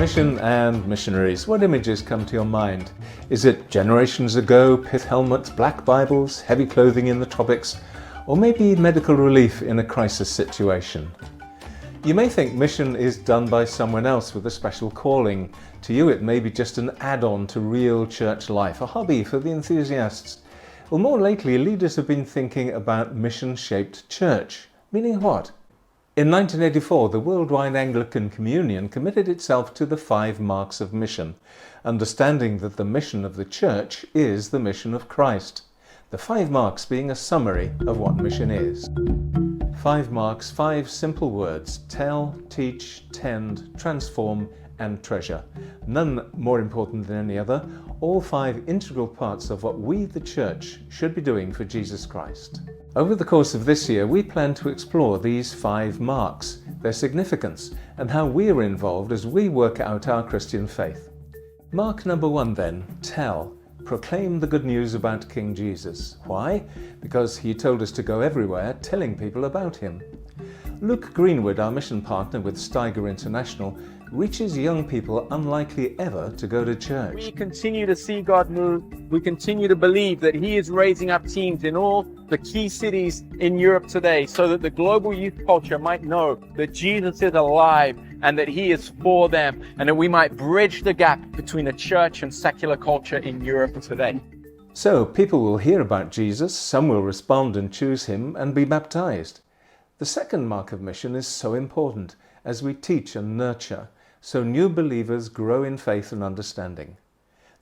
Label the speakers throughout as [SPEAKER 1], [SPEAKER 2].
[SPEAKER 1] Mission and missionaries. What images come to your mind? Is it generations ago, pith helmets, black Bibles, heavy clothing in the tropics, or maybe medical relief in a crisis situation? You may think mission is done by someone else with a special calling. To you it may be just an add-on to real church life, a hobby for the enthusiasts. Well, more lately, leaders have been thinking about mission-shaped church. Meaning what? In 1984, the Worldwide Anglican Communion committed itself to the 5 marks of mission, understanding that the mission of the church is the mission of Christ. The 5 marks being a summary of what mission is. 5 marks, 5 simple words: tell, teach, tend, transform, and treasure. None more important than any other, all 5 integral parts of what we, the church, should be doing for Jesus Christ. Over the course of this year, we plan to explore these 5 marks, their significance, and how we are involved as we work out our Christian faith. Mark number 1 then, tell. Proclaim the good news about King Jesus. Why? Because he told us to go everywhere telling people about him. Luke Greenwood, our mission partner with Steiger International, reaches young people unlikely ever to go to church.
[SPEAKER 2] We continue to see God move. We continue to believe that he is raising up teams in all the key cities in Europe today so that the global youth culture might know that Jesus is alive and that he is for them, and that we might bridge the gap between the church and secular culture in Europe today.
[SPEAKER 1] So people will hear about Jesus, some will respond and choose him and be baptized. The second mark of mission is so important as we teach and nurture, so new believers grow in faith and understanding.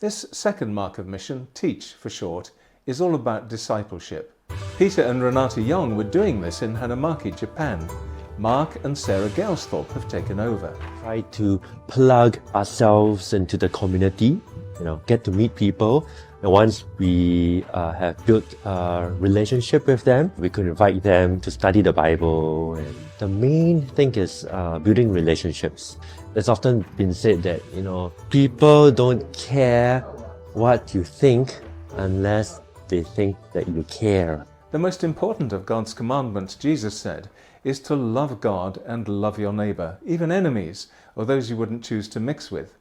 [SPEAKER 1] This second mark of mission, teach for short, is all about discipleship. Peter and Renata Young were doing this in Hanamaki, Japan. Mark and Sarah Gelsthorpe have taken over.
[SPEAKER 3] Try to plug ourselves into the community, get to meet people. And once we have built a relationship with them, we could invite them to study the Bible. And the main thing is building relationships. It's often been said that, people don't care what you think unless they think that you care.
[SPEAKER 1] The most important of God's commandments, Jesus said, is to love God and love your neighbour, even enemies, or those you wouldn't choose to mix with.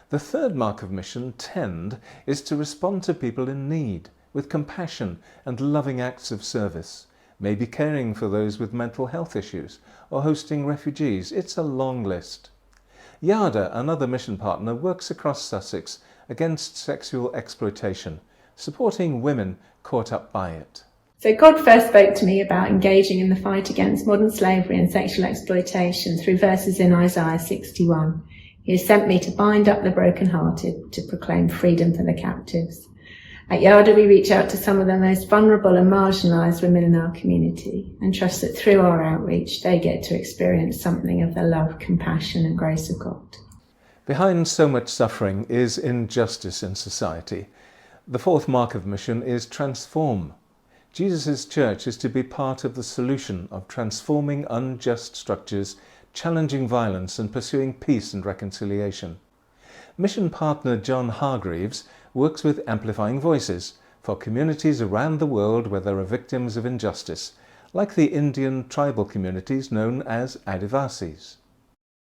[SPEAKER 1] The third mark of mission, tend, is to respond to people in need, with compassion and loving acts of service, maybe caring for those with mental health issues, or hosting refugees. It's a long list. Yada, another mission partner, works across Sussex against sexual exploitation, supporting women caught up by it.
[SPEAKER 4] So God first spoke to me about engaging in the fight against modern slavery and sexual exploitation through verses in Isaiah 61. He has sent me to bind up the brokenhearted, to proclaim freedom for the captives. At Yada, we reach out to some of the most vulnerable and marginalised women in our community and trust that through our outreach, they get to experience something of the love, compassion and grace of God.
[SPEAKER 1] Behind so much suffering is injustice in society. The fourth mark of mission is transform. Jesus' church is to be part of the solution of transforming unjust structures, challenging violence and pursuing peace and reconciliation. Mission partner John Hargreaves works with Amplifying Voices for communities around the world where there are victims of injustice, like the Indian tribal communities known as Adivasis.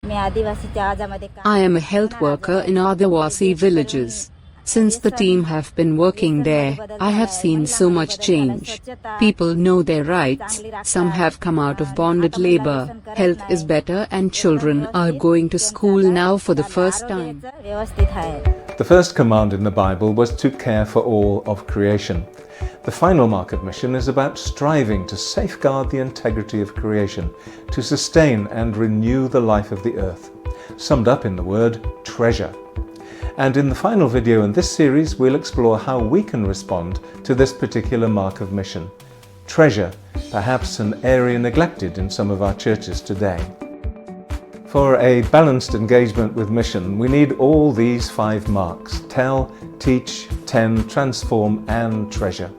[SPEAKER 5] I am a health worker in Adivasi villages. Since the team have been working there, I have seen so much change. People know their rights, some have come out of bonded labor, health is better and children are going to school now for the first time.
[SPEAKER 1] The first command in the Bible was to care for all of creation. The final mark of mission is about striving to safeguard the integrity of creation, to sustain and renew the life of the earth, summed up in the word treasure. And in the final video in this series, we'll explore how we can respond to this particular mark of mission. Treasure, perhaps an area neglected in some of our churches today. For a balanced engagement with mission, we need all these 5 marks: tell, teach, tend, transform, and treasure.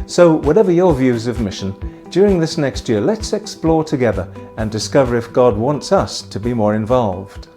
[SPEAKER 1] So whatever your views of mission, during this next year, let's explore together and discover if God wants us to be more involved.